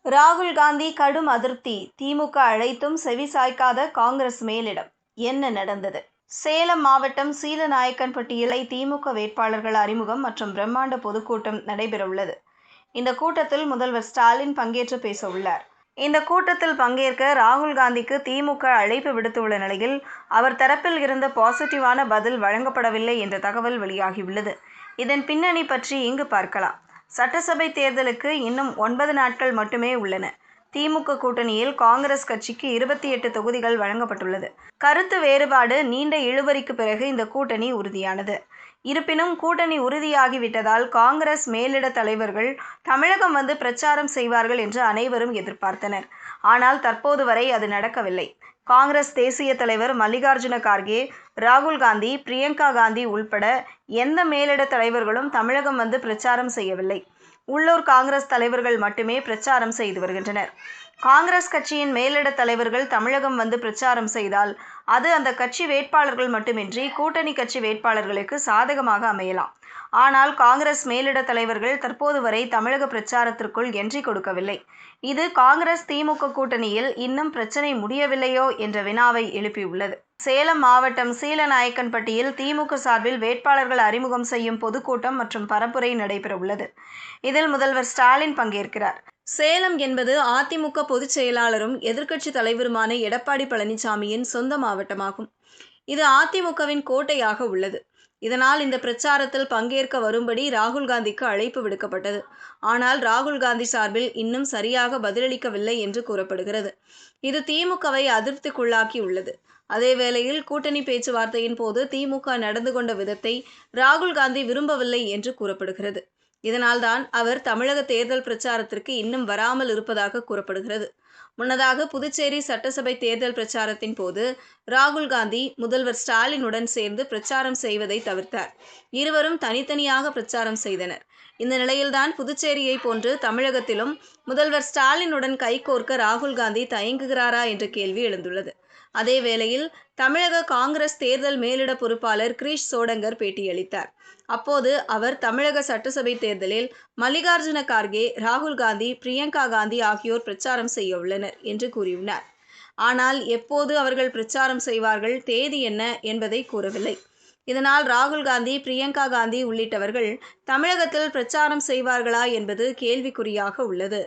ராகுல் காந்தி கடும் அதிருப்தி. திமுக அழைத்தும் செவிசாய்க்காத காங்கிரஸ் மேலிடம். என்ன நடந்தது? சேலம் மாவட்டம் சீலநாயக்கன்பட்டியில் திமுக வேட்பாளர்கள் அறிமுகம் மற்றும் பிரம்மாண்ட பொதுக்கூட்டம் நடைபெறவுள்ளது. இந்த கூட்டத்தில் முதல்வர் ஸ்டாலின் பங்கேற்று பேச உள்ளார். இந்த கூட்டத்தில் பங்கேற்க ராகுல் காந்திக்கு திமுக அழைப்பு விடுத்துள்ள நிலையில் அவர் தரப்பில் இருந்த பாசிட்டிவான பதில் வழங்கப்படவில்லை என்ற தகவல் வெளியாகியுள்ளது. இதன் பின்னணி பற்றி இங்கு பார்க்கலாம். சட்டசபை தேர்தலுக்கு இன்னும் 9 நாட்கள் மட்டுமே உள்ளன. திமுக கூட்டணியில் காங்கிரஸ் கட்சிக்கு 28 தொகுதிகள் வழங்கப்பட்டுள்ளது. கருத்து வேறுபாடு நீண்ட இழுபறிக்கு பிறகு இந்த கூட்டணி உறுதியானது. இருப்பினும் கூட்டணி உறுதியாகிவிட்டதால் காங்கிரஸ் மேலிட தலைவர்கள் தமிழகம் வந்து பிரச்சாரம் செய்வார்கள் என்று அனைவரும் எதிர்பார்த்தனர். ஆனால் தற்போது வரை அது நடக்கவில்லை. காங்கிரஸ் தேசிய தலைவர் மல்லிகார்ஜுன கார்கே, ராகுல் காந்தி, பிரியங்கா காந்தி உள்பட எந்த மேலிட தலைவர்களும் தமிழகம் வந்து பிரச்சாரம் செய்யவில்லை. உள்ளூர் காங்கிரஸ் தலைவர்கள் மட்டுமே பிரச்சாரம் செய்து வருகின்றனர். காங்கிரஸ் கட்சியின் மேலிட தலைவர்கள் தமிழகம் வந்து பிரச்சாரம் செய்தால் அது அந்த கட்சி வேட்பாளர்கள் மட்டுமின்றி கூட்டணி கட்சி வேட்பாளர்களுக்கு சாதகமாக அமையலாம். ஆனால் காங்கிரஸ் மேலிட தலைவர்கள் தற்போது வரை தமிழக பிரச்சாரத்திற்குள் என்ட்ரி கொடுக்கவில்லை. இது காங்கிரஸ் திமுக கூட்டணியில் இன்னும் பிரச்சனை முடியவில்லையோ என்ற வினாவை எழுப்பியுள்ளது. சேலம் மாவட்டம் சீலநாயக்கன்பட்டியில் திமுக சார்பில் வேட்பாளர்கள் அறிமுகம் செய்யும் பொதுக்கூட்டம் மற்றும் பரப்புரை நடைபெறவுள்ளது. இதில் முதல்வர் ஸ்டாலின் பங்கேற்கிறார். சேலம் என்பது அதிமுக பொதுச் செயலாளரும் எதிர்க்கட்சி தலைவருமான எடப்பாடி பழனிசாமியின் சொந்த மாவட்டமாகும். இது அதிமுகவின் கோட்டையாக உள்ளது. இதனால் இந்த பிரச்சாரத்தில் பங்கேற்க வரும்படி ராகுல் காந்திக்கு அழைப்பு விடுக்கப்பட்டது. ஆனால் ராகுல் காந்தி சார்பில் இன்னும் சரியாக பதிலளிக்கவில்லை என்று கூறப்படுகிறது. இது திமுகவை அதிருப்திக்குள்ளாக்கி உள்ளது. அதேவேளையில் கூட்டணி பேச்சுவார்த்தையின் போது திமுக நடந்து கொண்ட விதத்தை ராகுல் காந்தி விரும்பவில்லை என்று கூறப்படுகிறது. இதனால்தான் அவர் தமிழக தேர்தல் பிரச்சாரத்திற்கு இன்னும் வராமல் இருப்பதாக கூறப்படுகிறது. முன்னதாக புதுச்சேரி சட்டசபை தேர்தல் பிரச்சாரத்தின் போது ராகுல் காந்தி முதல்வர் ஸ்டாலினுடன் சேர்ந்து பிரச்சாரம் செய்வதை தவிர்த்தார். இருவரும் தனித்தனியாக பிரச்சாரம் செய்தனர். இந்த நிலையில்தான் புதுச்சேரியை போன்று தமிழகத்திலும் முதல்வர் ஸ்டாலினுடன் கைகோர்க்க ராகுல் காந்தி தயங்குகிறாரா என்ற கேள்வி எழுந்துள்ளது. அதேவேளையில் தமிழக காங்கிரஸ் தேர்தல் மேலிட பொறுப்பாளர் கிரீஷ் சோடங்கர் பேட்டியளித்தார். அப்போது அவர் தமிழக சட்டசபை தேர்தலில் மல்லிகார்ஜுன கார்கே, ராகுல் காந்தி, பிரியங்கா காந்தி ஆகியோர் பிரச்சாரம் செய்ய உள்ளனர் என்று கூறியுள்ளார். ஆனால் எப்போது அவர்கள் பிரச்சாரம் செய்வார்கள், தேதி என்ன என்பதை கூறவில்லை. இதனால் ராகுல் காந்தி, பிரியங்கா காந்தி உள்ளிட்டவர்கள் தமிழகத்தில் பிரச்சாரம் செய்வார்களா என்பது கேள்விக்குறியாக உள்ளது.